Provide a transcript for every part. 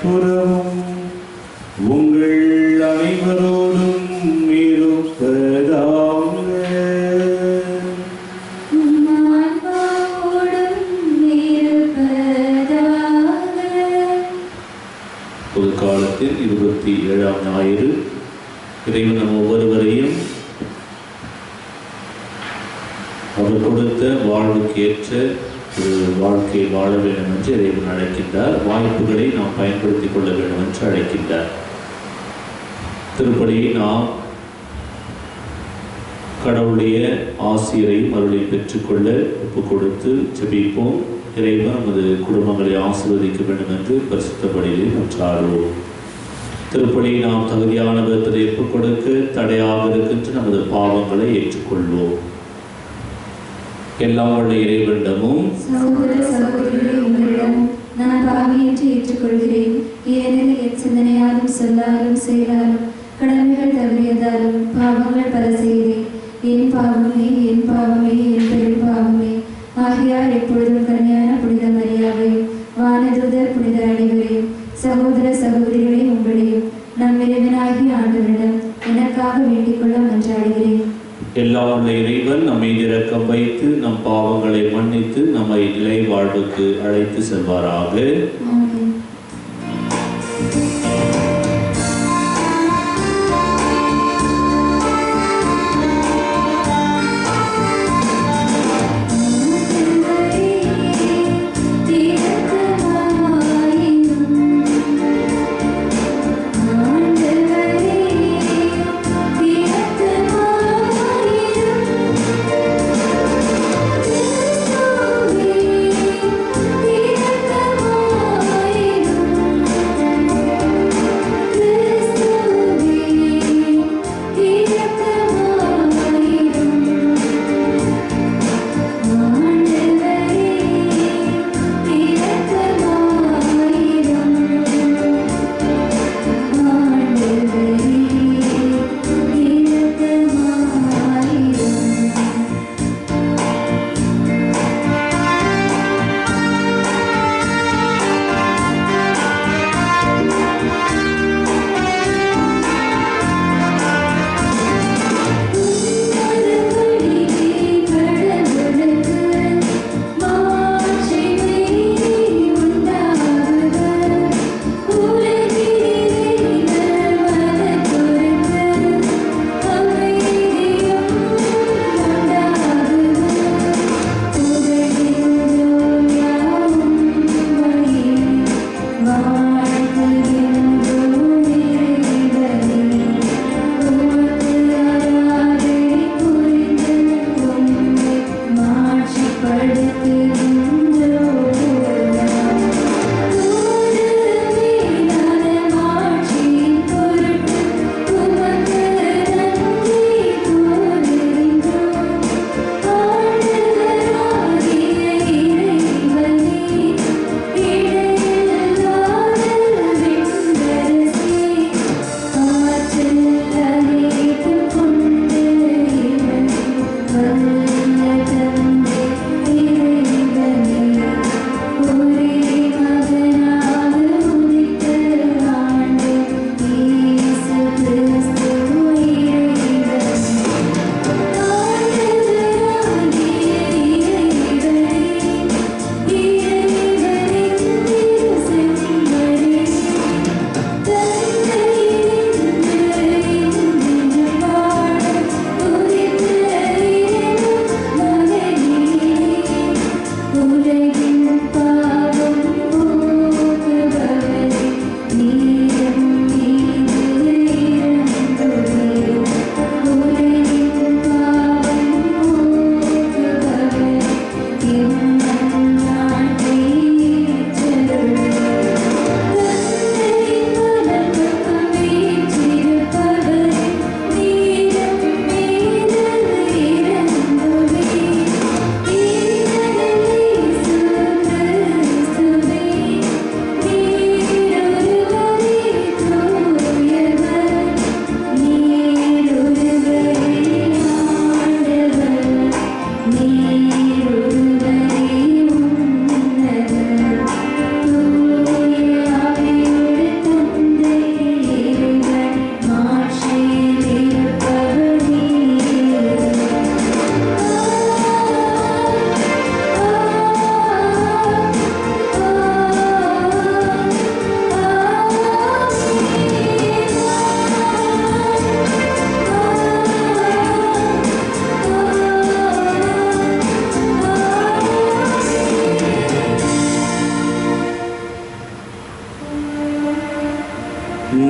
புறமும் உங்கள் அனைவரோடும் இருப்பதாக. பொது காலத்தில் 27ஆம் ஞாயிறு இறைவன் நம் ஒவ்வொருவரையும் அவர் கொடுத்த வாழ்வுக்கேற்ற ஒரு வாழ்க்கையை வாழ வேண்டும் என்று இறைவன் அழைக்கின்றார். வாய்ப்புகளை நாம் பயன்படுத்திக் கொள்ள வேண்டும் என்று அழைக்கின்றார். திருப்பலியை நாம் கடவுளுடைய ஆசிரியரையும் அருளையும் பெற்றுக்கொள்ள ஒப்புக் கொடுத்து ஜெபிப்போம். இறைவன் நமது குடும்பங்களை ஆசீர்வதிக்க வேண்டும் என்று பரிசுத்த பலியிலே நன்றாடுவோம். திருப்பலியை நாம் தகுதியான விதத்தில் ஒப்புக் கொடுக்க தடையாக இருக்கின்ற நமது பாவங்களை ஏற்றுக்கொள்வோம். எல்லாம் உள்ள இறைவனிடமும் நான் பாவியின்றி ஏற்றுக்கொள்கிறேன். ஏனெனில் என் சிந்தனையாலும் சொல்லாலும் செயலாலும் கடமைகள் தவறியதாலும் பாவங்கள் பல செய்தேன். என் பாவமே என் பாவமே என் பெரும் பாவமே. ஆகையால் எப்பொழுதும் கன்னியான புனித மரியாவையும் வானதூதர் புனித அனைவரையும் சகோதர சகோதரிகளை உங்களையும் நம் இறைவனாகிய ஆண்டவரிடம் எனக்காக வேண்டிக் கொள்ள மன்றாடுகிறேன். எல்லாம் உள்ள இறைவன் நம்மை இரக்கம் வைத்து நம் பாவங்களை மன்னித்து நம்மை நிலை வாழ்வுக்கு அழைத்து செல்வாராக. Oh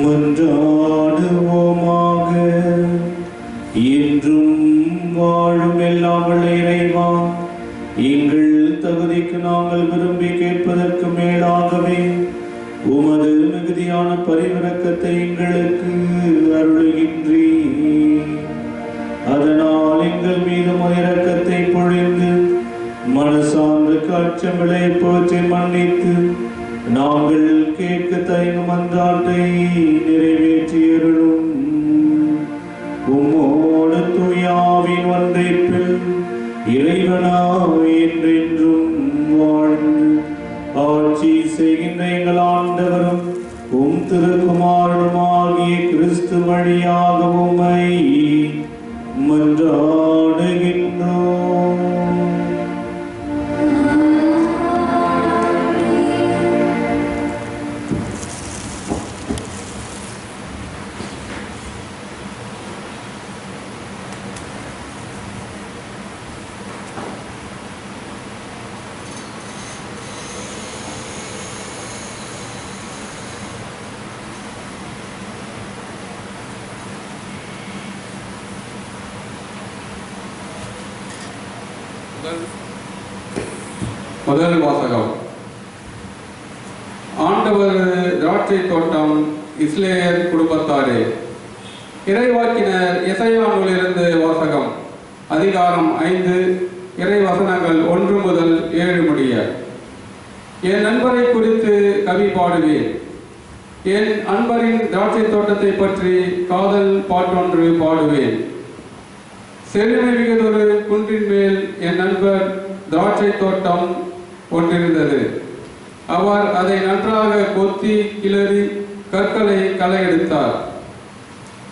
மன்றாடுவோமாக. என்றும் வாழும் எல்லாம் வல்ல இறைவா, எங்கள் தகுதிக்கு நாங்கள் விரும்பி கேட்பதற்கு மேலாகவே உமது மிகுதியான பரிவிரக்கத்தை எங்களுக்கு அருளுகின்றீர். அதனால் எங்கள் மீது இரக்கத்தை பொழிந்து மனசார்ந்த அச்சங்களை போற்றி மன்னித்து நாங்கள் கேட்க தயங்கும் மன்றாட்டை நிறைவேற்றியருளும். உம்மோடு தூயாவின் ஒன்றைப்பில் இறைவனாய் என்றென்றும் வாழ்ந்து ஆட்சி செய்கின்ற எங்கள் ஆண்டவரும் உம் திருக்குமாரனுமாகிய கிறிஸ்து வழியாக உம்மை மன்றாடுகின்றோம். முதல் வாசகம். ஆண்டவர் திராட்சை தோட்டம் இஸ்ரேல் குடும்பத்தாரே. இறைவாக்கினர் எசாயா நூலிலிருந்து வாசகம். அதிகாரம் 5, இறைவசனங்கள் 1 முதல் 7 முடிய. என் நண்பரை குறித்து கவி பாடுவேன். என் அன்பரின் திராட்சை தோட்டத்தை பற்றி காதல் பாட்டொன்று பாடுவேன். செழுமை மிகுதொரு குன்றின் மேல் என் நண்பர் திராட்சை தோட்டம் ஒன்றிருந்தது. அவர் அதை நன்றாக கொத்தி கிளறி கற்களை களை எடுத்தார்.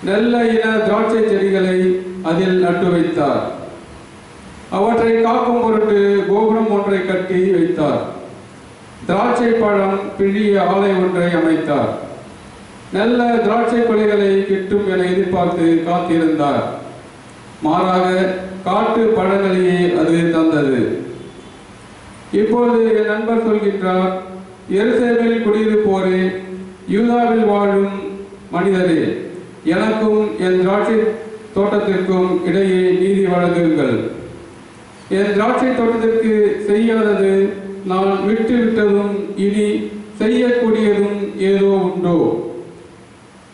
நல்ல இன திராட்சை செடிகளை அதில் நட்டு வைத்தார். அவற்றை காக்கும் பொருட்டு கோபுரம் ஒன்றை கட்டி வைத்தார். திராட்சை பழம் பிழிய ஆலை ஒன்றை அமைத்தார். நல்ல திராட்சை கொலைகளை கிட்டும் என எதிர்பார்த்து காத்திருந்தார். மாறாக காட்டு பழங்களையே அது தந்தது. இப்பொழுது என் நண்பர் சொல்கின்றார், எருசலேமில் குடியிருப்போரே, யூதாவில் வாழும் மனிதரே, எனக்கும் என் திராட்சை தோட்டத்திற்கும் இடையே நீதி வழங்குங்கள். என் திராட்சை தோட்டத்திற்கு செய்யாதது நான் விட்டதும் இனி செய்யக்கூடியதும் ஏதோ உண்டோ?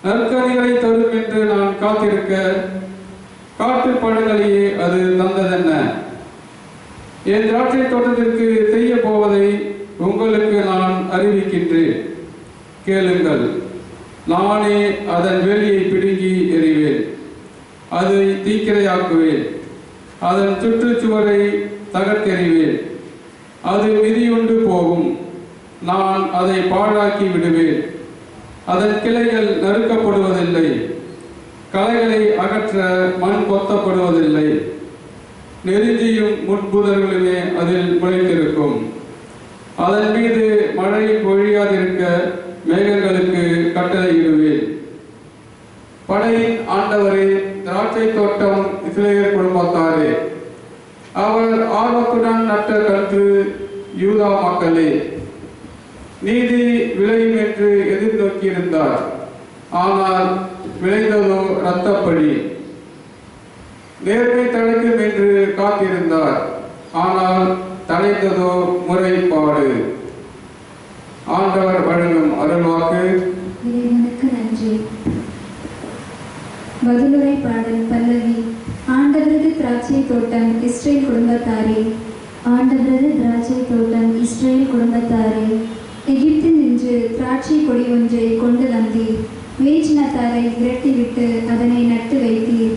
நற்கனிகளை தரும் என்று நான் காத்திருக்க காட்டு பழங்களையே அது தந்ததென்ன? என் திராட்சை தோட்டத்திற்கு செய்ய போவதை உங்களுக்கு நான் அறிவிக்கின்றேன். கேளுங்கள். நானே அதன் வேலியை பிடுங்கி எறிவேன். அதை தீக்கிரையாக்குவேன். அதன் சுற்றுச்சுவரை தகர்த்தெறிவேன். அது மிதியுண்டு போகும். நான் அதை பாழாக்கி விடுவேன். அதன் கிளைகள் நறுக்கப்படுவதில்லை. களைகளை அகற்ற மண் கொத்தப்படுவதில்லை. நெருஞ்சியும் முட்புதர்களுமே அதில் முளைத்திருக்கும். அதன் மீது மழை பொழியாதிருக்க மேகங்களுக்கு கட்டளையிடுவேன். படையின் ஆண்டவரே, திராட்சை தோட்டம் இஸ்ரேல் குடும்பத்தாரே, அவர் ஆர்வத்துடன் நட்ட கன்று யூதா மக்களே, நீதி விளையும் என்று எதிர்நோக்கியிருந்தார். ஆனால் விளைந்ததோ இரத்தப்பழி. நேர்மை தழைக்கும் என்று காத்திருந்தார். ஆனால் தழைத்ததோ முறைப்பாடு. ஆண்டவர் வழங்கும் அருள்வாக்கு. இறைவனுக்கு நன்றி. பதிலுரை பாடல் பல்லவி. ஆண்டவரது திராட்சை தோட்டம் இஸ்ரேல் குடும்பத்தாரே, ஆண்டவரது திராட்சை தோட்டம் இஸ்ரேல் குடும்பத்தாரே, எகிப்தில் நின்று திராட்சை கொடி ஒன்றை கொண்டு வந்தீர். வேற்றினத்தாரை விரட்டிவிட்டு அதனை நட்டு வைத்தீர்.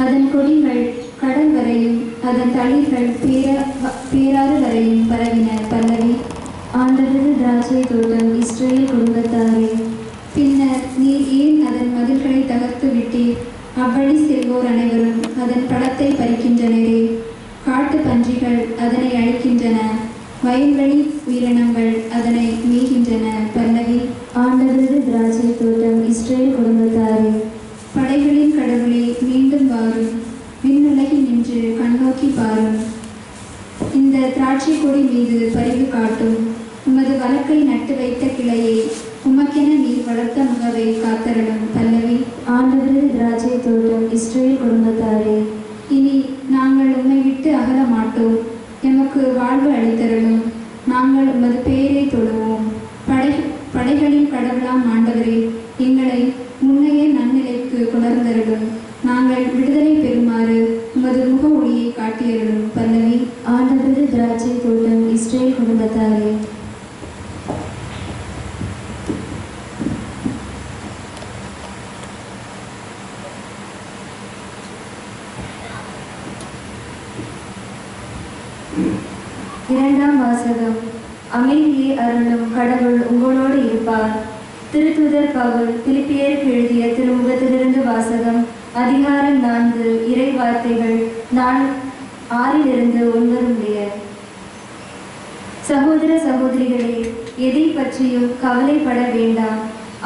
அதன் கொடிகள் கடல் வரையும் அதன் தளிர்கள் பேராறு வரையும் பரவின. பல்லவி. ஆண்டவரது திராட்சை தோட்டம் இஸ்ரேல் குடும்பத்தாரே, பின்னர் நீர் ஏன் அதன் மதில்களை தகர்த்து விட்டீர்? அவ்வழி செல்வோர் அனைவரும் அதன் பழத்தை பறிக்கின்றனரே. காட்டு பன்றிகள் அதனை அழிக்கின்றன. வயல்வெளி உயிரினங்கள் அதனை மீகின்றன. பல்லவி. ஆண்டவரது திராட்சை தோட்டம் இஸ்ரேல் குடும்பத்தாரே, படைகளின் கடவுளே, மீண்டும் வாரும். விண்ணுலகில் நின்று கண்ணோக்கி பாரும். இந்த திராட்சை கொடி மீது பரிவு காட்டும். உமது வழக்கை நட்டு வைத்த கிளையை உமக்கென நீர் பலத்த முகவை காத்தருளும். பல்லவி. ஆண்டவரது திராட்சை தோட்டம் இஸ்ரவேல் குடும்பத்தாரே, இனி நாங்கள் உம்மை விட்டு அகல மாட்டோம். எமக்கு வாழ்வு அளித்தருளும். நாங்கள் உமது பெயரை தொழுவோம். படைகளின் கடவுளாம் ஆண்டவரே, எங்களை முன்னைய நன்னிலைக்கு கொணர்ந்தருளும். நாங்கள் விடுதலை பெறுமாறு உமது முக ஒளியை காட்டியருளும். பல்லவி. ஆண்டவரது திராட்சை தோட்டம் இஸ்ரவேல் குடும்பத்தாரே. இரண்டாம் வாசகம். அமைதியை அருளும் கடவுள் உங்களோடு இருப்பார். திருத்தூதர் பவுல் பிலிப்பியருக்கு எழுதிய திருமுகத்திலிருந்து வாசகம். அதிகாரம் 4, இறை வார்த்தைகள் 6-9 முடிய. சகோதர சகோதரிகளே, எதை பற்றியும் கவலைப்பட வேண்டாம்.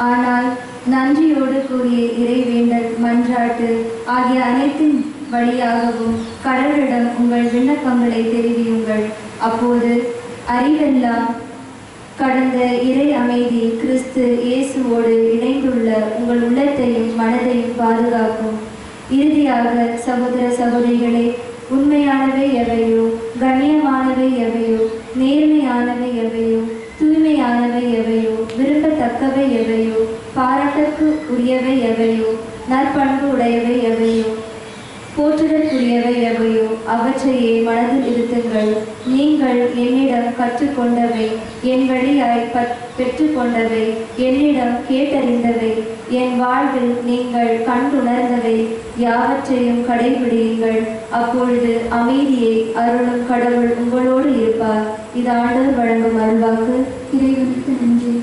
ஆனால் நன்றியோடு கூறிய இறைவேண்டல், மன்றாட்டு ஆகிய அனைத்தின் வழியாகவும் கடவுளிடம் உங்கள் விண்ணப்பங்களை தெரிவியுங்கள். அப்போது அறிவெல்லாம் கடந்த இறை அமைதி கிறிஸ்து இயேசுவோடு இணைந்துள்ள உங்கள் உள்ளத்தையும் மனதையும் பாதுகாக்கும். இறுதியாக சகோதர சகோதரிகளே, உண்மையானவை எவையோ, கண்ணியமானவை எவையோ, நேர்மையானவை எவையோ, தூய்மையானவை எவையோ, விரும்பத்தக்கவை எவையோ, பாராட்டுக்கு உரியவை எவையோ, நற்பண்பு உடையவை எவையோ, போற்றுதற்குரியவை எவையோ அவற்றையே மனதில் இருத்துங்கள். நீங்கள் என்னிடம் கற்றுக்கொண்டவை, என் வழியாய் பெற்றுக்கொண்டவை, என்னிடம் கேட்டறிந்தவை, என் வாழ்வில் நீங்கள் கண்டுணர்ந்தவை யாவற்றையும் கடைபிடியுங்கள். அப்பொழுது அமைதியை அருளும் கடவுள் உங்களோடு இருப்பார். இது ஆண்டவர் வழங்கும் அருள்வாக்கு. இறைவனுக்கு நன்றி.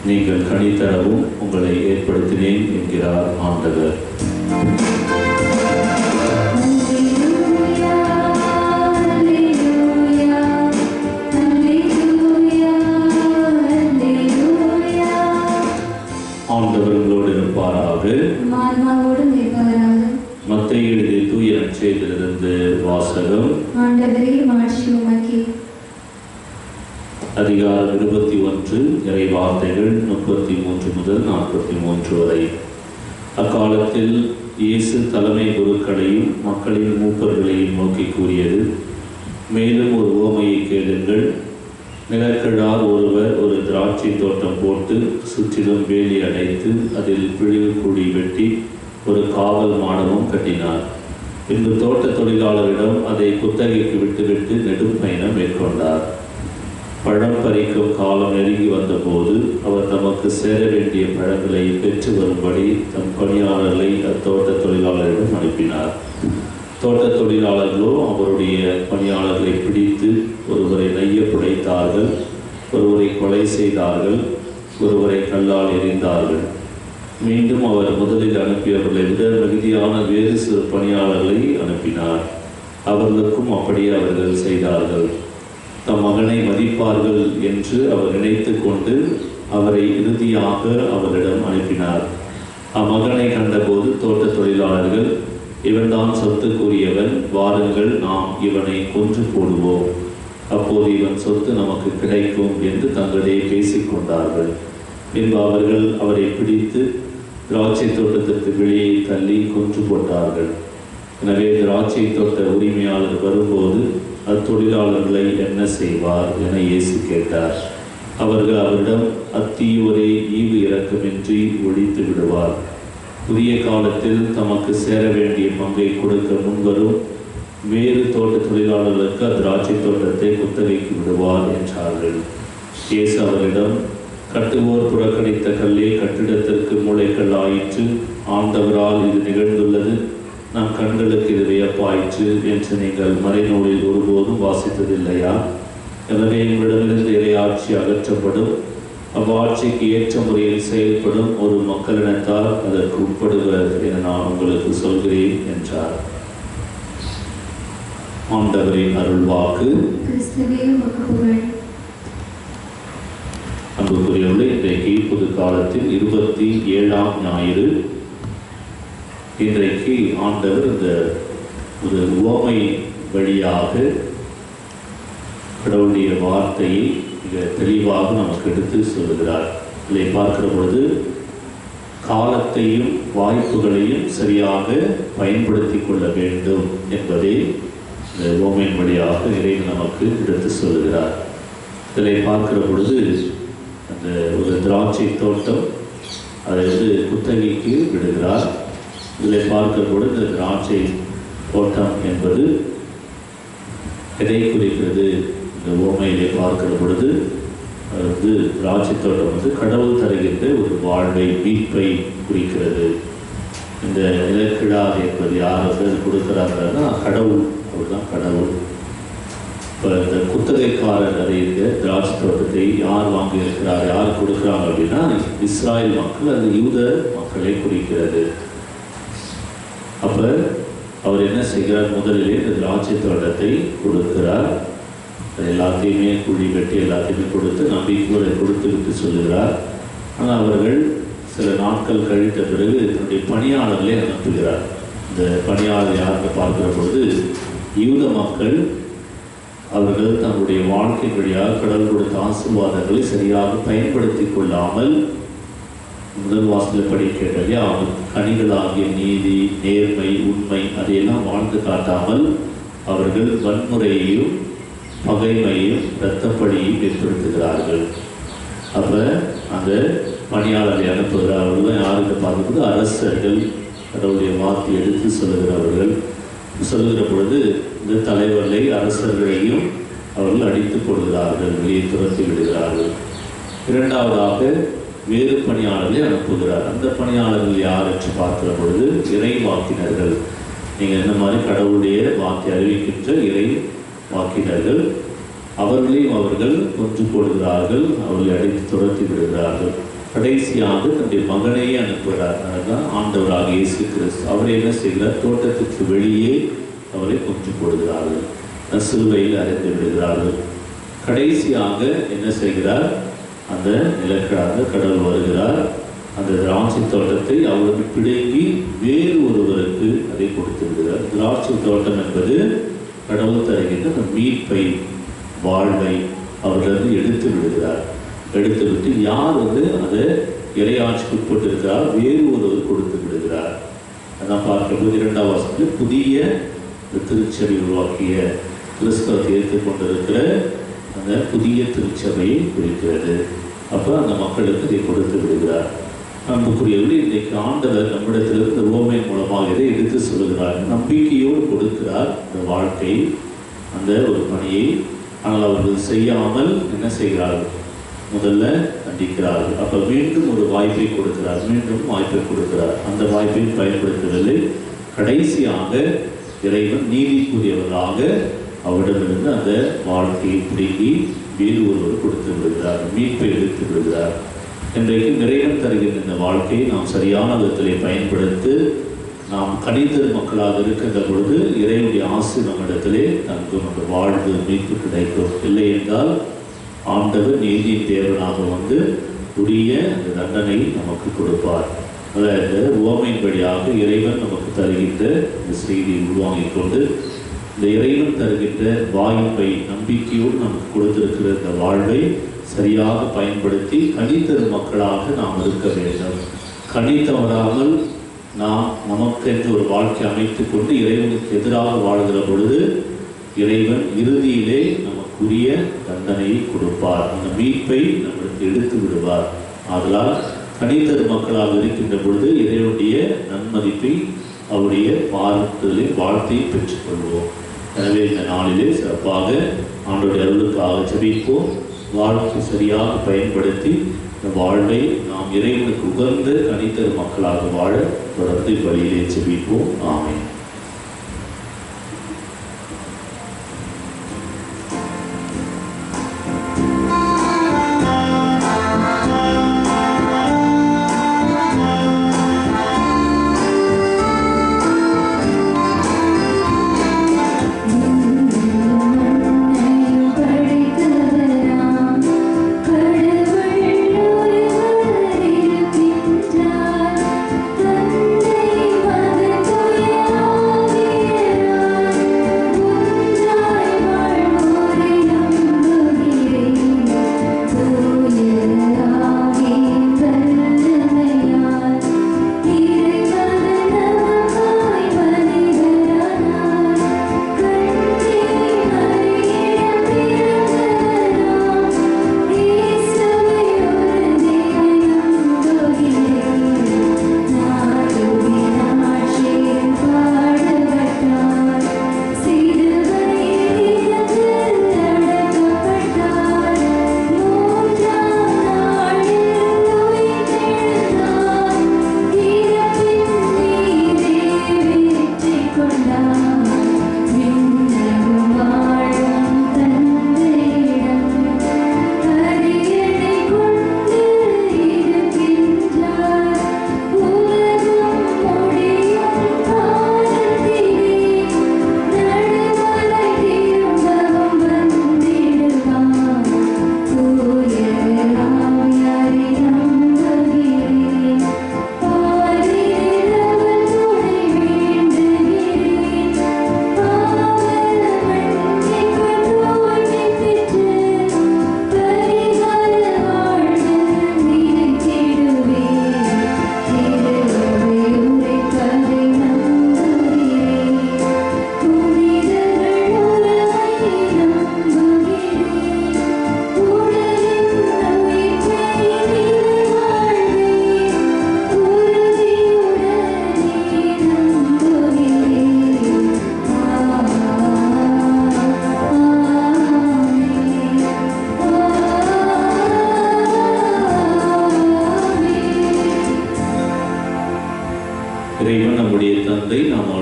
நீங்கள் கனி தரவும் உங்களை ஏற்படுத்தினேன் என்கிறார் ஆண்டவர். ஆண்டவர் உங்களோடு இருப்பாராக. மத்தேயு எழுதிய தூய நற்செய்தியிலிருந்து வாசகம். அதிகாரம் 21, இறை வார்த்தைகள் 33 முதல் 43 வரை. அக்காலத்தில் இயேசு தலைமை குருக்களையும் மக்களின் மூப்பர்களையும் நோக்கி கூறியது, மேலும் ஒரு உவமையை கேளுங்கள். நிலக்கிழார் ஒருவர் ஒரு திராட்சை தோட்டம் போட்டு சுற்றிலும் வேலி அடைத்து அதில் பிழிவு குழி வெட்டி ஒரு காவல் மாடமும் கட்டினார். பின்பு தோட்ட தொழிலாளரிடம் அதை குத்தகைக்கு விட்டுவிட்டு நெடும் பயணம் மேற்கொண்டார். பழம் பறிக்கும் காலம் நெருங்கி வந்தபோது அவர் தமக்கு சேர வேண்டிய பழங்களை பெற்று வரும்படி தம் பணியாளர்களை அத்தோட்ட தொழிலாளரிடம் அனுப்பினார். தோட்ட தொழிலாளர்களோ அவருடைய பணியாளர்களை பிடித்து ஒருவரை நைய புடைத்தார்கள், ஒருவரை கொலை செய்தார்கள், ஒருவரை கல்லால் எறிந்தார்கள். மீண்டும் அவர் முதலில் அனுப்பியவர்களை விட மிகுதியான வேறு சில பணியாளர்களை அனுப்பினார். அவர்களுக்கும் அப்படியே அவர்கள் செய்தார்கள். தம் மகனை மதிப்பார்கள் என்று அவர் நினைத்து கொண்டு அவரை இறுதியாக அவரிடம் அனுப்பினார். அம்மகனை கண்டபோது தோட்ட தொழிலாளர்கள், இவன்தான் சொத்துக்குரியவன், வாருங்கள் நாம் இவனை கொன்று போடுவோம், அப்போது இவன் சொத்து நமக்கு கிடைக்கும் என்று தங்களே பேசிக்கொண்டார்கள். பின்பு அவர்கள் அவரை பிடித்து திராட்சை தோட்டத்திற்கு வெளியே தள்ளி கொன்று போட்டார்கள். எனவே திராட்சை தோட்ட உரிமையாளர் வரும்போது அத்தொழிலாளர்களை என்ன செய்வார் என இயேசு கேட்டார். அவர்கள் அவரிடம், அத்தீயோரை ஈவு இரக்கமின்றி ஒழித்து விடுவார். புதிய காலத்தில் தமக்கு சேர வேண்டிய பங்கை கொடுக்க முன்வரும் வேறு தோட்ட தொழிலாளர்களுக்கு அத்திராட்சை தோட்டத்தை குத்தகைக்கு விடுவார் என்றார்கள். இயேசு அவரிடம், கட்டுவோர் புறக்கணித்த கல்லே கட்டிடத்திற்கு மூளைக்கல் ஆயிற்று. ஆண்டவரால் இது நிகழ்ந்துள்ளது, நம் கண்களுக்கு இது வியப்பாயிற்று என்று நீங்கள் மறைநூலில் ஒருபோதும் வாசித்ததில்லையா? எனவே எங்களிடமிருந்து இறையாட்சி அகற்றப்படும், அவ்வாட்சிக்கு ஏற்ற முறையில் செயல்படும் ஒரு மக்களினத்தால் அதற்கு உட்படுவர் என நான் உங்களுக்கு சொல்கிறேன் என்றார். ஆண்டவரின் அருள்வாக்கு. அன்புக்குரியவர்களே, இன்றைக்கு புது காலத்தில் 27ஆம் ஞாயிறு. இன்றைக்கு ஆண்டவர் இந்த ஒரு உவமை வழியாக கடவுளுடைய வார்த்தையை மிக தெளிவாக நமக்கு எடுத்து சொல்கிறார். இதை பார்க்கிற பொழுது காலத்தையும் வாய்ப்புகளையும் சரியாக பயன்படுத்தி கொள்ள வேண்டும் என்பதை இந்த உவமையின் வழியாக இறைவன் நமக்கு எடுத்து சொல்கிறார். இதை பார்க்கிற பொழுது அந்த ஒரு திராட்சை தோட்டம் அதை குத்தகைக்கு விடுகிறார். இதை பார்க்கிற பொழுது இந்த திராட்சை தோட்டம் என்பது எதை குறிக்கிறது? இந்த உவமையிலே பார்க்கிற பொழுது திராட்சை தோட்டம் கடவுள் தருகின்ற ஒரு வாழ்வை, மீட்பை குறிக்கிறது. இந்த நிலக்கிழாக என்பது யார் கொடுக்கிறாங்கன்னா கடவுள், அவர் தான் கடவுள். இப்போ இந்த குத்தகைக்காரர் அறிந்த திராட்சை தோட்டத்தை யார் வாங்கியிருக்கிறார், யார் கொடுக்குறாங்க அப்படின்னா இஸ்ராயல் மக்கள், அது யூத மக்களை குறிக்கிறது. அப்போ அவர் என்ன செய்கிறார்? முதலிலே இந்த திராட்சை தோட்டத்தை கொடுக்கிறார். எல்லாத்தையுமே குழி வெட்டி எல்லாத்தையுமே கொடுத்து நம்பிக்கையோடு கொடுத்து விட்டு சொல்லுகிறார். ஆனால் அவர்கள் சில நாட்கள் கழித்த பிறகு தன்னுடைய பணியாளர்களை அனுப்புகிறார். இந்த பணியாளர் யாருக்கு பார்க்கிற பொழுது யூத மக்கள் அவர்கள் தங்களுடைய வாழ்க்கை வழியாக கடவுள் கொடுத்த ஆசீர்வாதங்களை சரியாக பயன்படுத்தி கொள்ளாமல், முதல் வாசலில் படிக்கிறதே அவங்க கனிகளாகிய நீதி, நேர்மை, உண்மை அதையெல்லாம் வாழ்ந்து காட்டாமல் அவர்கள் வன்முறையையும் பகைமையும் இரத்தப்படியும் ஏற்படுத்துகிறார்கள். அப்போ அந்த பணியாளரை அனுப்புகிறார்கள். யாருக்கு பார்க்கும்போது அரசர்கள், கடவுளுடைய வார்த்தை எடுத்து சொல்லுகிறவர்கள். சொல்லுகிற பொழுது இந்த தலைவர்களை, அரசர்களையும் அவர்கள் அடித்து போடுகிறார்கள், வெளியே துரத்தி விடுகிறார்கள். இரண்டாவதாக வேறு பணியாளர்களை அனுப்புகிறார். அந்த பணியாளர்கள் யார் என்று பார்க்கிற பொழுது இறை வாக்கினர்கள். நீங்கள் இந்த மாதிரி கடவுளுடைய வாக்கை அறிவிக்கின்ற இறை வாக்கினர்கள், அவர்களையும் அவர்கள் கொன்று போடுகிறார்கள், அவர்களை அடித்து துரத்தி விடுகிறார்கள். கடைசியாக தன்னுடைய மகனையே அனுப்புகிறார். அதுதான் ஆண்டவராக இயேசு கிறிஸ்து. அவரை என்ன செய்கிறார்? தோட்டத்திற்கு வெளியே அவரை கொன்று போடுகிறார்கள், சிலுவையில் அறைந்து விடுகிறார்கள். கடைசியாக என்ன செய்கிறார்? அந்த நிலக்கிழாக கடவுள் வருகிறார். அந்த திராட்சை தோட்டத்தை அவருக்கு பிடுங்கி வேறு ஒருவருக்கு அதை கொடுத்து விடுகிறார். திராட்சை தோட்டம் என்பது கடவுள் தருகின்ற அந்த மீட்பை, வாழ்வை அவர்கள் எடுத்து விடுகிறார். எடுத்து விட்டு யார் அதை இறையாட்சிக்கு உட்பட்டிருக்கிறார், வேறு ஒருவர் கொடுத்து விடுகிறார். அதான் பார்க்கும்போது 2ஆம் வசனத்தில் புதிய திருச்சபை உருவாக்கிய கிறிஸ்தவத்தை ஏற்றுக்கொண்டிருக்கிற அந்த புதிய திருச்சபையை குறிக்கிறது. அப்போ அந்த மக்களுக்கு இதை கொடுத்து விடுகிறார். அன்புக்குரியவர்கள், இன்றைக்கு ஆண்டவர் நம்மிடத்திலிருந்து உவமை மூலமாக இதை எடுத்து சொல்கிறார். நம்பிக்கையோடு கொடுக்கிறார் இந்த வாழ்க்கை, அந்த ஒரு பணியை. ஆனால் அவர்கள் செய்யாமல் என்ன செய்கிறார்கள்? முதல்ல தண்டிக்கிறார்கள். அப்போ மீண்டும் ஒரு வாய்ப்பை கொடுக்கிறார், மீண்டும் வாய்ப்பை கொடுக்கிறார். அந்த வாய்ப்பை பயன்படுத்தவில்லை. கடைசியாக இறைவன் நீதிக்குரியவராக அவரிடமிருந்து அந்த வாழ்க்கையை பிடுங்கி வேறு ஒருவர் கொடுத்து விடுகிறார், மீட்பை எடுத்து விடுகிறார். இன்றைக்கு இறைவன் தருகின்ற இந்த வாழ்க்கையை நாம் சரியான விதத்திலே பயன்படுத்தி நாம் கனிதர் மக்களாக இருக்கின்ற பொழுது இறைவனுடைய ஆசை நம்மிடத்திலே தங்கும், நம்ம வாழ்வு மீட்பு கிடைக்கும். இல்லை என்றால் ஆண்டவர் நீதியின் தேவனாக உரிய அந்த தண்டனை நமக்கு கொடுப்பார். அதாவது உவமையின்படியாக இறைவன் நமக்கு தருகின்ற இந்த செய்தியை உருவாங்கிக் கொண்டு இந்த இறைவன் தருகின்ற வாய்ப்பை நம்பிக்கையோடு நமக்கு கொடுத்திருக்கிற இந்த வாழ்வை சரியாக பயன்படுத்தி கனிதர் மக்களாக நாம் இருக்க வேண்டும். கனி தவறாமல் நாம் நமக்கென்று ஒரு வாழ்க்கை அமைத்துக் கொண்டு இறைவனுக்கு எதிராக வாழ்கிற பொழுது இறைவன் இறுதியிலே நமக்குரிய தண்டனையை கொடுப்பார், அந்த மீட்பை நம்மளுக்கு எடுத்து விடுவார். ஆதலால் கனிதர் மக்களாக இருக்கின்ற பொழுது இறைவனுடைய நன்மதிப்பை, அவருடைய பாராட்டுதலை, வாழ்த்தையை பெற்றுக்கொள்வோம். எனவே இந்த நாளிலே சிறப்பாக ஆண்டவருடைய அருளுக்காக ஜெபிப்போம். வாழ்க்கை சரியாக பயன்படுத்தி இந்த வாழ்வை நாம் இறைவனுக்கு உகந்த கனிதர் மக்களாக வாழ தொடர்ந்து வழியிலே ஜெபிப்போம். ஆமென்.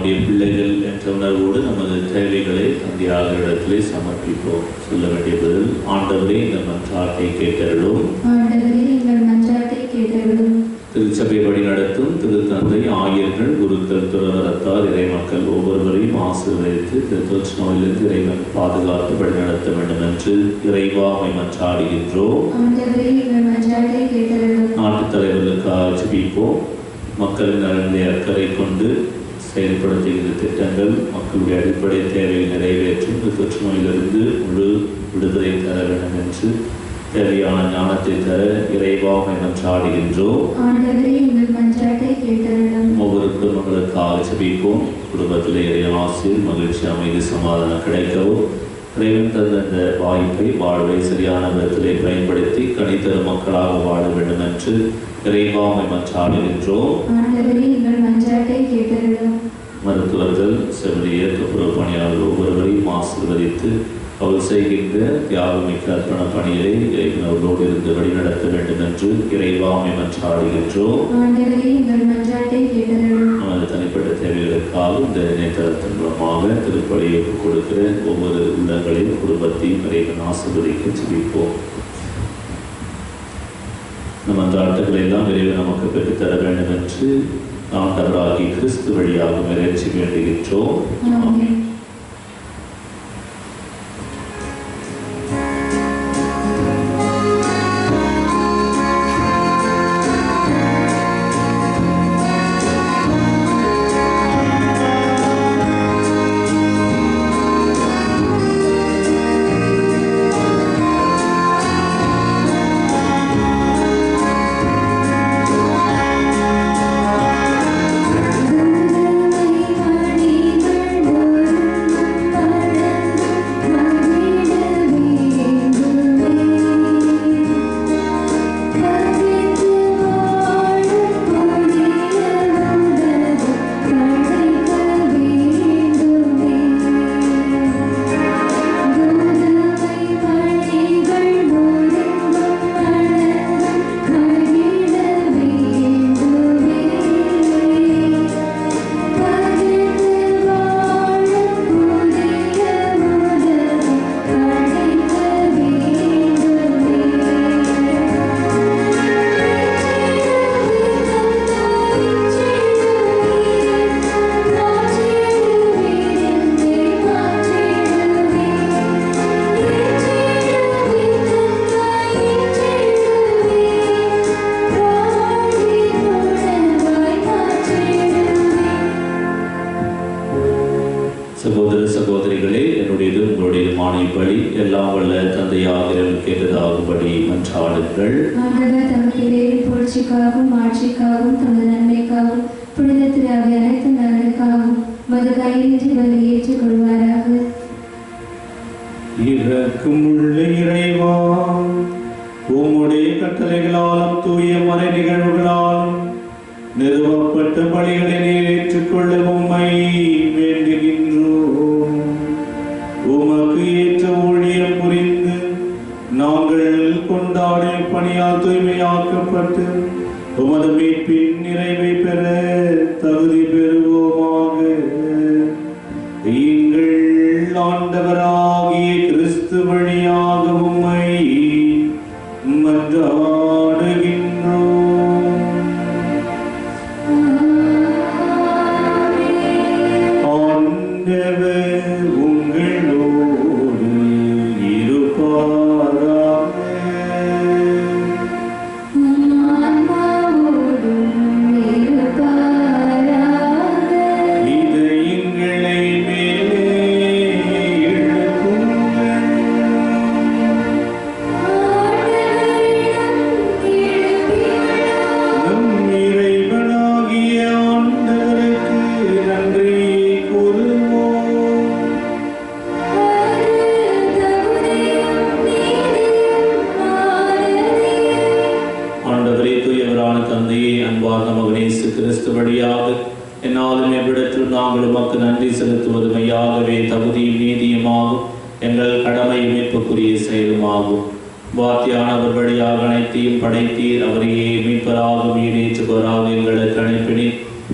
நம்முடைய பிள்ளைகள் என்ற உணர்வோடு நமது தேவைகளை தந்தையாக இடத்திலே சமர்ப்பிப்போம். சொல்ல வேண்டிய பதில்: ஆண்டவரே எங்கள் மன்றாட்டை கேட்டருளும். திருச்சபை வழி நடத்தும் திருத்தந்தை, ஆயர்கள், குருக்கள், துறவரத்தார், இறைமக்கள் ஒவ்வொருவரையும் ஆசீர்வதித்து திருத்தொற்று நோயிலிருந்து இறைவன் பாதுகாத்து வழி நடத்த வேண்டும் என்று இறைவா உம்மை மன்றாடுகின்றோம். நாட்டு தலைவர்களுக்காக ஜெபிப்போம். மக்களின் நலனை அக்கறை கொண்டு செயல்படுத்துகின்ற திட்டங்கள் மக்களுடைய அடிப்படை தேவையை நிறைவேற்றும் தொற்று நோயிலிருந்து முழு விடுதலை தர வேண்டும் என்று தேவையான ஞானத்தை தர இறைவா உம்மை மன்றாடுகின்றோம். ஒவ்வொரு குடும்பங்களுக்காக ஜெபிப்போம். குடும்பத்திலே இறை ஆசீர், மகிழ்ச்சி, அமைதி, சமாதானம் கிடைக்கவும் இறைவன் தந்த அந்த வாய்ப்பை, வாழ்வை சரியான விதத்திலே பயன்படுத்தி கனிதரும் மக்களாக வாழ வேண்டும் என்று இறைவா உம்மை மன்றாடுகின்றோம். மருத்துவர்கள், செவிலியர், துப்புரவு பணியாளர்கள் ஒவ்வொருவரையும் ஆசீர்வதித்து அவள் செய்கின்ற தியாகமிக்க அர்ப்பண பணியை இறைவன் அவர்களோடு இருந்து வழிநடத்த வேண்டும் என்று இறைவா உம்மை மன்றாடுகின்றோம். நமது தனிப்பட்ட தேவைகளுக்காக இந்த இணையதளத்தின் மூலமாக திருப்பலியை கொடுக்கிற ஒவ்வொரு உள்ளங்களையும் குடும்பத்தையும் இறைவன் ஆசீர்வதிக்க ஜெபிப்போம். நம் மன்றாட்டுகளை எல்லாம் இறைவன் நமக்கு பெற்றுத்தர வேண்டும் என்று ஆண்டவராகிய கிறிஸ்து வழியாக இறைச்சி வேண்டுகின்றோம்.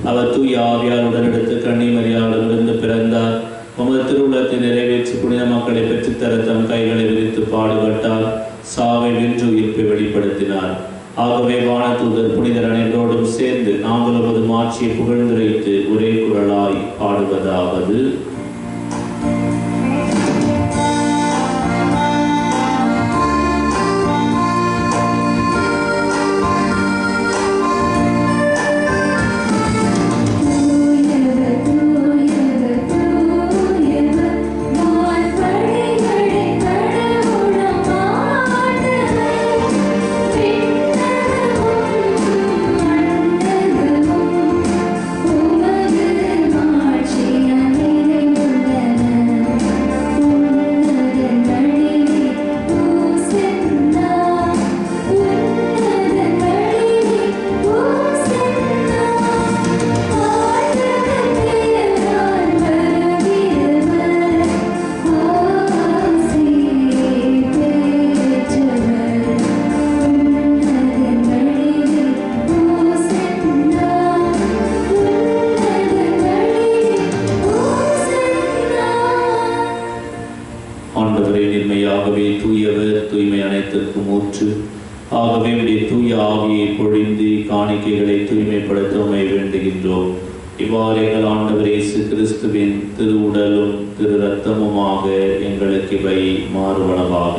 அவர் தூய ஆவியார் உடனெடுத்து கன்னிமரியாவிடமிருந்து பிறந்தார். உமது திருவுளத்தை நிறைவேற்றி புனித மக்களை பெற்றுத்தர தம் கைகளை விரித்து பாடுபட்டார். சாவை வென்று உயிர்ப்பை வெளிப்படுத்தினார். ஆகவே வானதூதர் புனிதர் அனைவரோடும் சேர்ந்து நாங்கள் உமது மாட்சியை புகழ்ந்துரைத்து ஒரே குரலாய் பாடுவதாவது: ஆகவே உடைய தூய ஆவியை பொழிந்து காணிக்கைகளை தூய்மைப்படுத்தமை வேண்டுகின்றோம். இவ்வாறு எங்கள் ஆண்டவர் இயேசு கிறிஸ்துவின் திருவுடலும் திரு ரத்தமுமாக எங்களுக்கு இவை மாறுவனவாக.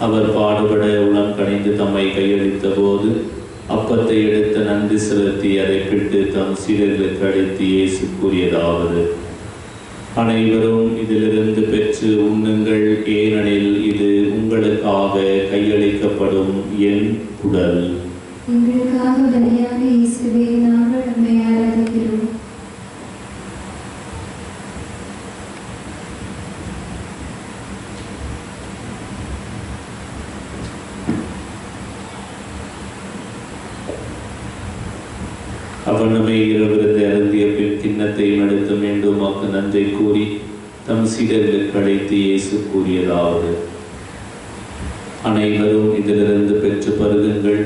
அவர் பாடுபட உளம் கணிந்து தம்மை கையளித்த போது அப்பத்தை எடுத்து நன்றி செலுத்தி அதை பிட்டு தம் சீடர்களுக்கு அளித்து இயேசு கூறியதாவது: அனைவரும் இதிலிருந்து பெற்று உண்ணுங்கள், ஏனெனில் இது உங்களுக்காக கையளிக்கப்படும் என் உடல். எங்களுக்காக பலியான இயேசுவே, நாங்கள் உம்மை ஆராதிக்கிறோம். அவனமே இரவிருந்தை அருந்திய பின் கிண்ணத்தையும் எடுத்து மீண்டும் அவருக்கு நன்றி கூறி தம் சீடர்களுக்கு அழைத்து இயேசு கூறியதாவது: அனைவரும் இதிலிருந்து பெற்று பருகுங்கள்,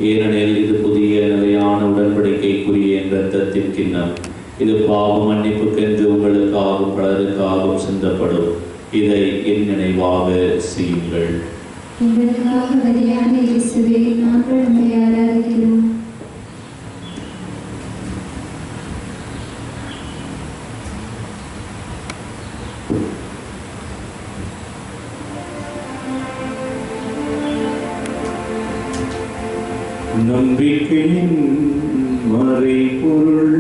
ஏனெனில் இது புதிய நிலையான உடன்படிக்கைக்குரிய என் இரத்தத்தின் கிண்ணம். இது பாவ மன்னிப்புக்கென்று உங்களுக்காகவும் பலருக்காகவும் சிந்தப்படும். இதை என் நினைவாக செய்யுங்கள். எங்களுக்காக பலியான இயேசுவே, நாங்கள் உம்மை ஆராதிக்கிறோம். நம்பிக்கையின் மறைபொருள்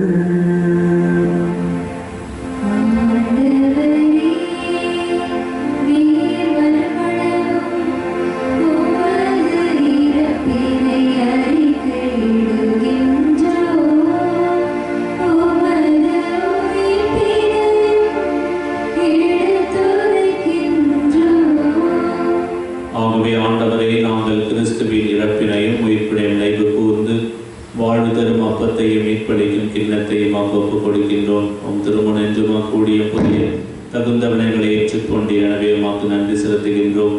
ஆகவே ஆண்டவரே, நாங்கள் கிறிஸ்துவின் இறப்பினையும் உயிர்ப்பினையும் நினைவு கூர்ந்து வாழ்வு தரும் அப்பத்தையும் மீட்பளிக்கும் கிண்ணத்தையும் ஒப்பு கொடுக்கின்றோம். உம் திருமணம் என்றும் கூடிய புதிய தகுந்த வினைகளை ஏற்றுக்கொண்டு எனவே உமக்கு நன்றி செலுத்துகின்றோம்.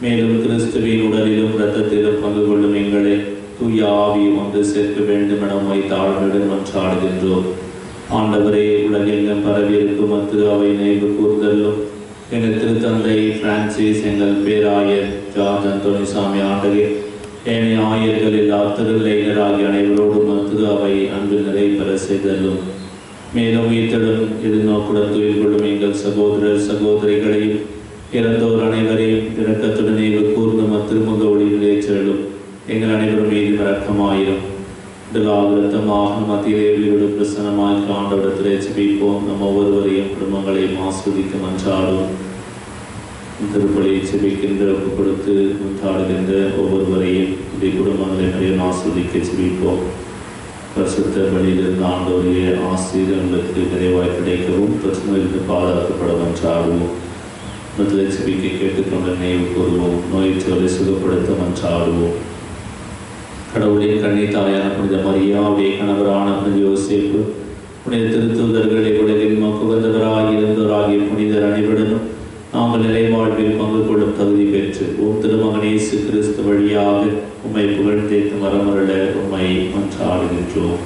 மேலும் கிறிஸ்துவின் உடலிலும் இரத்தத்திலும் பங்கு கொள்ளும் எங்களை தூய ஆவி ஒன்று சேர்க்க வேண்டும் என உம்மை தாழ்வுடன் மன்றாடுகின்றோம். ஆண்டவரே, உலகெங்கும் பரவியிருக்கும் திரு அவை நினைவு கூர்ந்தல்லும் எங்கள் திருத்தந்தை பிரான்சிஸ், எங்கள் பேராயர் ஜார்ஜ் அந்தோனிசாமி ஆண்டகே, ஏனைய ஆயர்களில் திருநிலையினராகிய அனைவரோடும் திரு அவை அன்பில் நிறை பெற செய்தல்லும். மேலும் உயிர்த்தெழும் எதிர்நோக்குடன் துயில் கொள்ளும் எங்கள் சகோதரர் சகோதரிகளையும் இறந்தோர் அனைவரையும் இரக்கத்துடன் நினைவு கூர்ந்து திருமுக ஒளியில் ஏற்றலும். எங்கள் அனைவரும் மீது இரக்கமாயிரும். இரத்தமாக மத்தியிலே வீடு பிரசனமாக ஆண்டவரிடத்திலே செபிப்போம். நம் ஒவ்வொருவரையும் குடும்பங்களையும் ஆஸ்வதிக்க மன்றாடும். திருப்பலியை செபிக்கின்ற ஒப்பு கொடுத்து மன்றாடுகின்ற ஒவ்வொருவரையும் இந்த குடும்பங்களை நிறைய ஆஸ்வதிக்க செபிப்போம். பரிசுத்த பலியிலிருந்து ஆண்டவருடைய ஆசிரியர்களுக்கு நிறைவாய் கிடைக்கவும் பிரச்சனைகளுக்கு பாதுகாக்கப்பட மன்றாடுவோம். முதலில் செபிக்க கேட்டுக்கொண்ட நினைவு கூறுவோம். நோயற்றவரை சுகப்படுத்த மன்றாடுவோம். கடவுளின் கண்ணி தாயான புனித மரியாவுடைய கணவரான புனித யோசேப்பு, புனித திருத்தூதர்களை உலகில் மக்குவந்தவராக இருந்தவராகிய புனிதர் அனைவருடனும் நாங்கள் நிலைவாழ்வில் பங்கு கொள்ளும் தகுதி பெற்று திருமகன் இயேசு கிறிஸ்து வழியாக உம்மை புகழ்ந்தேத்து மரமருள உம்மை மன்றாடுகின்றோம்.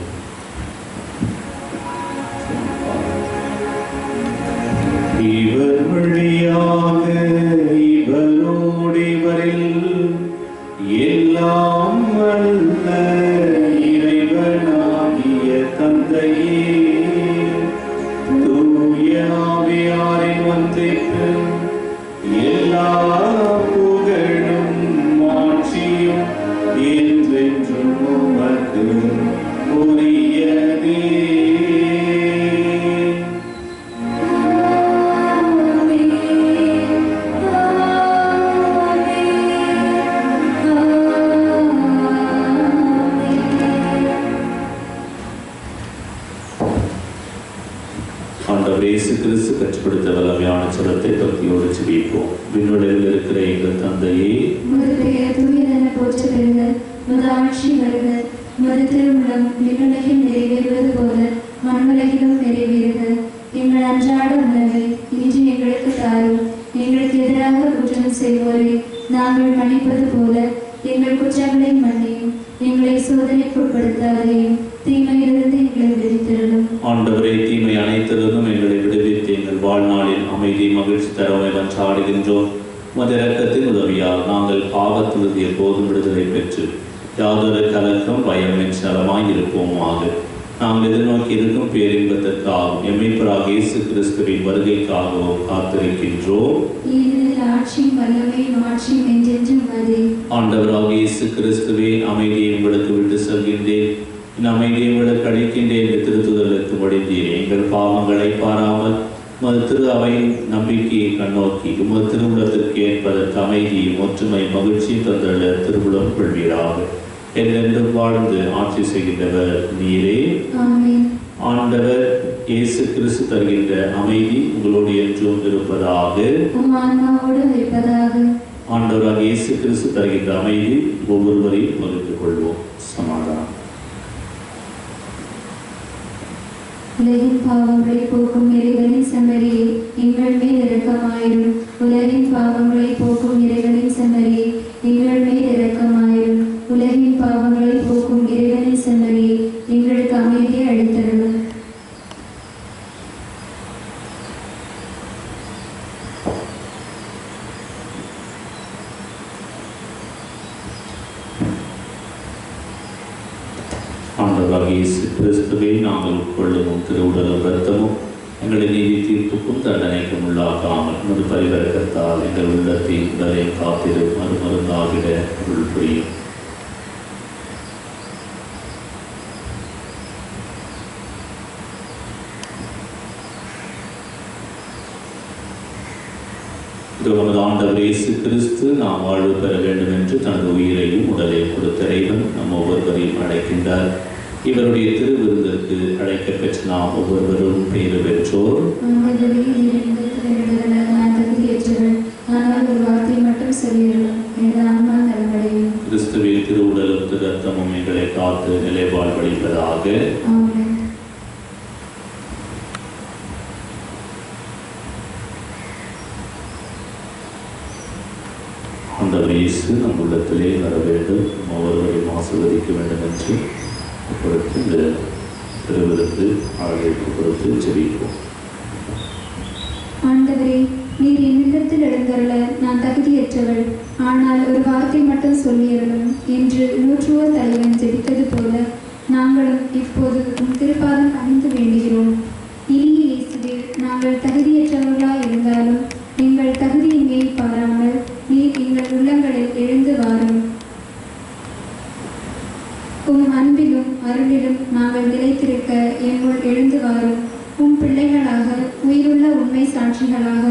பெற்றுக் கொடுத்த வல்லமையான செல்வத்தை பக்தியோடு ஜெபிப்போம். விண்ணுலகில் இருக்கிற எங்கள் தந்தையே, உமது பெயர் தூயதென போற்ற பெறுக. உமது ஆட்சி வருக. உமது திருவுளம் விண்ணுலகில் நிறைவேறுவது போல மண்ணுலகிலும் நிறைவேறுக. எங்கள் அன்றாட உணவை இன்று எங்களுக்கு தாரும். எங்களுக்கு எதிராக குற்றம் செய்வோரை நாங்கள் மன்னிப்பது போல எங்கள் குற்றங்களை மன்னியும். எங்களை சோதனைக்கு உட்படுத்தாதையும் தீமையிலிருந்து எங்களை விடுவித்தருளும். ஆண்டவரே, தீமை அனைத்திலிருந்தும் எங்களை விடுவித்து எங்கள் வாழ்நாளில் அமைதி மகிழ்ச்சி தரவை மன்றாடுகின்றோம். உமது இரக்கத்தின் உதவியால் நாங்கள் பாவத்திலிருந்து எப்போதும் விடுதலை பெற்று யாதொரு கலக்கம் பயமின் சலமாய் இருப்போமாக. நாங்கள் எதிர்நோக்கி இருக்கும் பேரின்பதற்காகவும் எம்மைப்பராக இயேசு கிறிஸ்துவின் வருகைக்காகவும் காத்திருக்கின்றோம். ஆண்டவராக இயேசு கிறிஸ்துவே, அமைதியை உங்களுக்கு விட்டு செல்கின்றேன், என் அமைதியை உங்களுக்கு அளிக்கின்றேன் என்று திருத்துதலுக்கு முடிந்தீர். எங்கள் பாவங்களை பாராமல் உமது திரு அவையின் நம்பிக்கையை கண்ணோக்கி உமது திருவுளத்திற்கு ஏற்பதற்கு அமைதியும் ஒற்றுமை மகிழ்ச்சியும் தந்துள்ள திருவுளம் கொள்வீராக. என்றென்றும் வாழ்ந்து ஆட்சி செய்கின்றவர் நீரே. ஆண்டவர் இயேசு கிறிஸ்து தருகின்ற அமைதி உங்களோடு என்றும் இருப்பதாக. ஆண்டவராக இயேசு கிறிஸ்து தருகின்ற அமைதி ஒவ்வொருவரையும் பகிர்ந்து கொள்வோம். சமாதானம். உலகின் பாவங்களை போக்கும் இறைவனின் செம்மறியே, எங்கள் மேல் இரக்கமாயிரும். உலகின் பாவங்களை போக்கும் இறைவனின் செம்மறியே, எங்கள் மேல் இரக்கமாயிரும். உலகின் பாவங்களை போக்கும் இறைவனின் செம்மறியே, எங்களுக்கு அமைதியை அளித்தருளும். ஆண்டவராக இயேசு கிறிஸ்துவை நாங்கள் உட்கொள்ளும் திருவுடலும் இரத்தமும் எங்களை நீதி தீர்ப்புக்கும் தண்டனைக்கும் உள்ளாகாமல் உமது பரிவரக்கத்தால் எங்கள் உள்ளத்தை உடலை காத்திடும் மறுமருந்தாகிட அருள் புரியும். நமது ஆண்டவர் இயேசு கிறிஸ்து நாம் வாழ்வு பெற வேண்டும் என்று தனது உயிரையும் உடலையும் கொடுத்த இறைவன் நம் ஒவ்வொருவரையும் அழைக்கின்றார். இவருடைய திருவிருந்திற்கு அழைக்க பெற்ற நாம் ஒவ்வொருவரும் பேறு பெற்றோர். கிறிஸ்துவின் திருவுடலும் திரு ரத்தமும் எங்களை காத்து நிலை வாழ்வளிப்பதாக. ஆண்டவர் இயேசு நம் உள்ளத்திலே வர வேண்டும், ஒவ்வொருவரையும் ஆசீர்வதிக்க வேண்டும் என்று கொடுத்து இந்த திருவிருந்து அழைப்பு கொடுத்து ஜெபிப்போம். ஆண்டவரே, நீர் என்னிடத்தில் எழுந்தருள நான் தகுதியற்றவள், ஆனால் ஒரு வார்த்தை மட்டும் சொல்லியருளும் என்று நூற்றுவோர் தலைவன் ஜெபித்தது போல நாங்களும் இப்போது உன் திருப்பாதம் பணிந்து வேண்டுகிறோம். இனிய இயேசுவே, நாங்கள் தகுதியற்றவர்களாய் இருந்தாலும் எங்கள் தகுதியின்மை பாராமல் நீர் எங்கள் உள்ளங்களில் எழுந்து வாரும். உம் அன்பிலும் அருளிலும் நாங்கள் நிலைத்திருக்க எங்குள் எழுந்து வாரும். உம் பிள்ளைகளாக உயிருள்ள உண்மை சாட்சிகளாக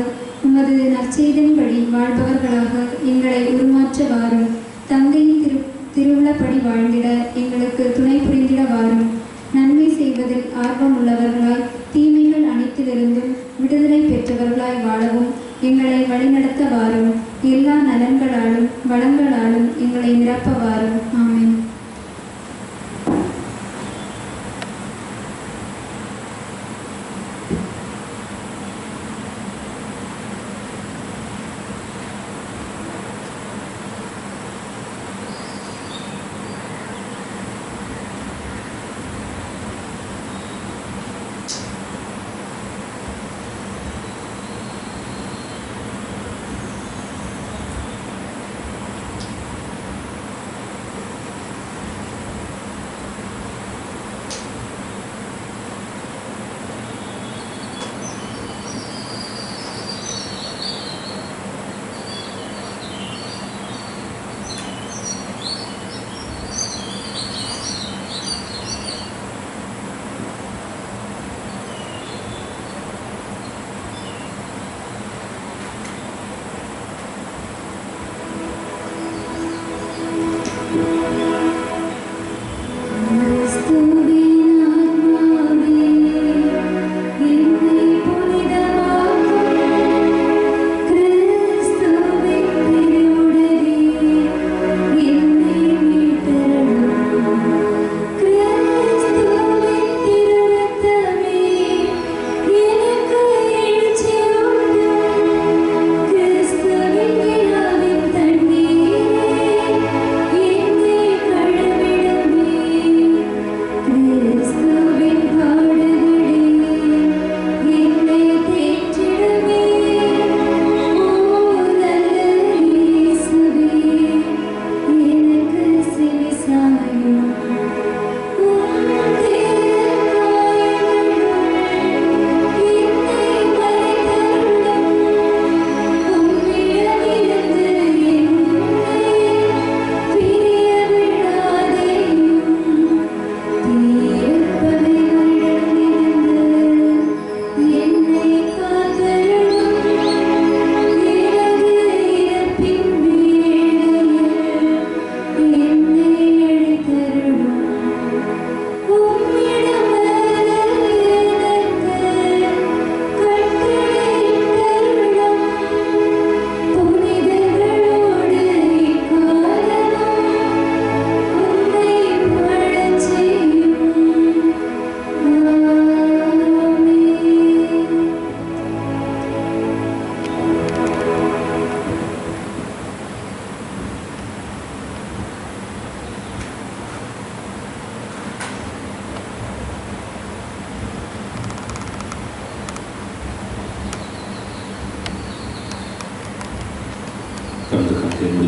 உமது நற்செய்தின்படி வாழ்பவர்களாக எங்களை உருமாற்ற வாரும். தந்தையின் திருவுள்ளப்படி வாழ்ந்திட எங்களுக்கு துணை புரிந்திட வாரும். நன்மை செய்வதில் ஆர்வம் உள்ளவர்களாய் தீமைகள் அனைத்திலிருந்தும் விடுதலை பெற்றவர்களாய் வாழவும் எங்களை வழிநடத்த வாரும். எல்லா நலன்களாலும் வளங்களாலும் எங்களை நிரப்ப வாரும். ஆமென்.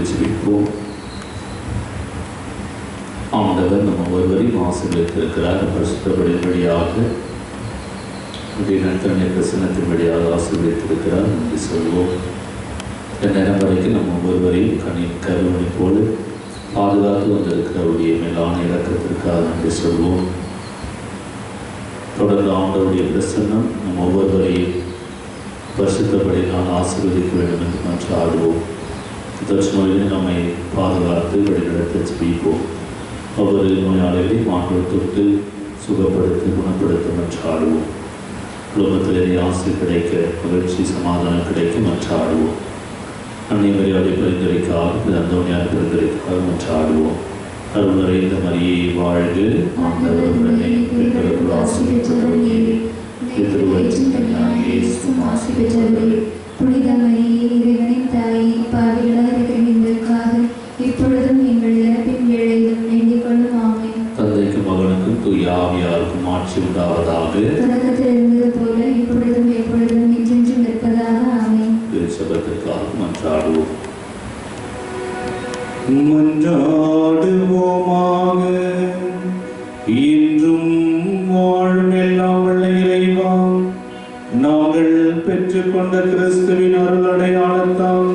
ஜெபிப்போம். ஆண்டவர் நம்ம ஒருவரையும் ஆசீர்வதித்திருக்கிறார். பரிசுத்தபடி வழியாக நற்கருணை பிரசன்னத்தின் வழியாக ஆசீர்வதித்திருக்கிறார். நன்றி சொல்வோம். இந்த நேரம் வரைக்கும் நம்ம ஒவ்வொருவரையும் கருவணி போல பாதுகாத்து வந்திருக்கிறவருடைய மேலான இலக்கத்திற்காக நன்றி சொல்வோம். தொடர்ந்து ஆண்டவருடைய பிரசன்னம் நம்ம ஒவ்வொருவரையும் பரிசுத்தபடி நான் ஆசீர்வதிக்க வேண்டும் என்று மன்றாடுவோம். தற்சமயம் நம்மை பாதுகாத்து வழிநடத்த ஜெபிப்போம். ஒவ்வொரு நோயாளிகளையும் ஆண்டவர் தொட்டு சுகப்படுத்தி குணப்படுத்த மன்றாடுவோம். குடும்பத்திலே ஆசை கிடைக்க, மகிழ்ச்சி சமாதானம் கிடைக்க மன்றாடுவோம். அன்னைவரையாடி பரிந்துரைக்காக அந்தோனியார் பரிந்துரைக்காக மன்றாடுவோம். அருள் நிறைந்த மரியே வாழ்க, ஆண்டவர் உடனே பெண்களுக்குள் ஆசீர்வதிக்கப்பட்டவளே, திருவயிற்றின் கனியாகிய இயேசுவும் ஆசீர்வதிக்கப்பட்டவரே. புனித மரியே, இறைவனின் தாயே, பாவிகளாய் இருக்கிற எங்களுக்காக இப்பொழுதும் எங்கள் இறப்பின் வேளையிலும் வேண்டிக் கொள்ளும். ஆமென். தந்தைக்கும் மகனுக்கும் தூய ஆவியாருக்கும் ஆட்சி உண்டாவதாக. தொடக்கத்தில் இருந்தது போல இப்பொழுதும் எப்பொழுதும் என்றென்றும் இருப்பதாக. ஆமென். திருச்சபைக்காக மன்றாடுவோம். மன்றாடுவோமாக. இன்றும் வாழும் எல்லாம் வல்ல இறைவா, நாங்கள் பெற்றுக்கொண்ட கிறிஸ்துவின் அருள் அடையாளத்தால்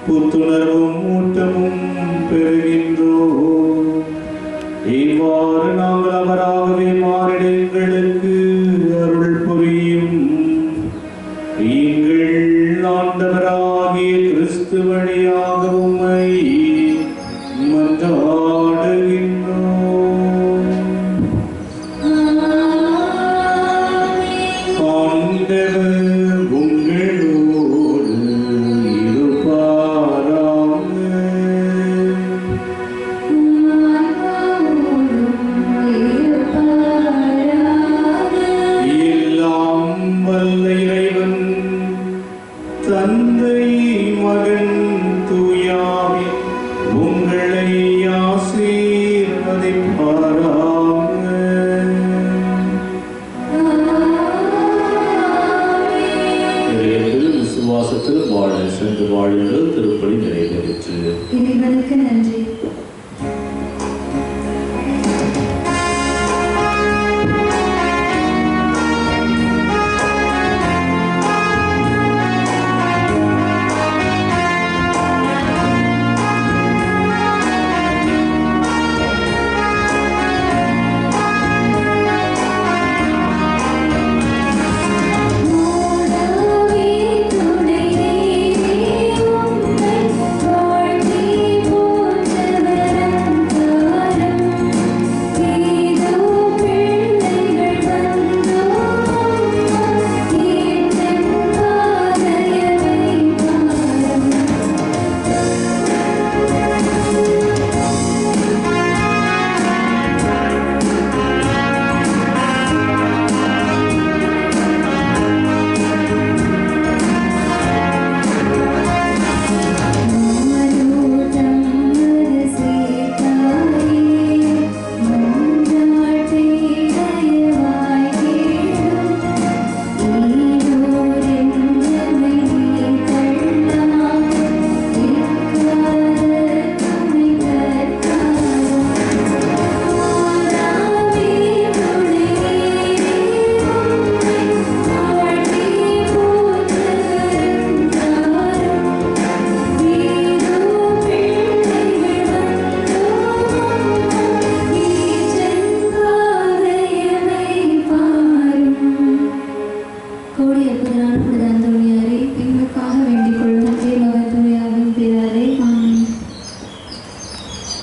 புத்துணர்வும் ஊட்டமும் பெறுகின்றோம். இவ்வாறு நாங்கள் அவராகவே மாறிட எங்களுக்கு அருள் புரியும். எங்கள் ஆண்டவராகிய கிறிஸ்து வழியாக உம்மை மன்றாடுகின்றோம். ஆண்டவர் உங்களோடு இருப்பாராக. எல்லாம் வல்ல இறைவன் தந்தை, மகன், தூயாவி உங்களை ஆசீர்வதிப்பாராக. விசுவாசத்தில் வாழ சென்று வாழுங்கள். திருப்பலி நிறைவேறிற்று. இறைவனுக்கு நன்றி.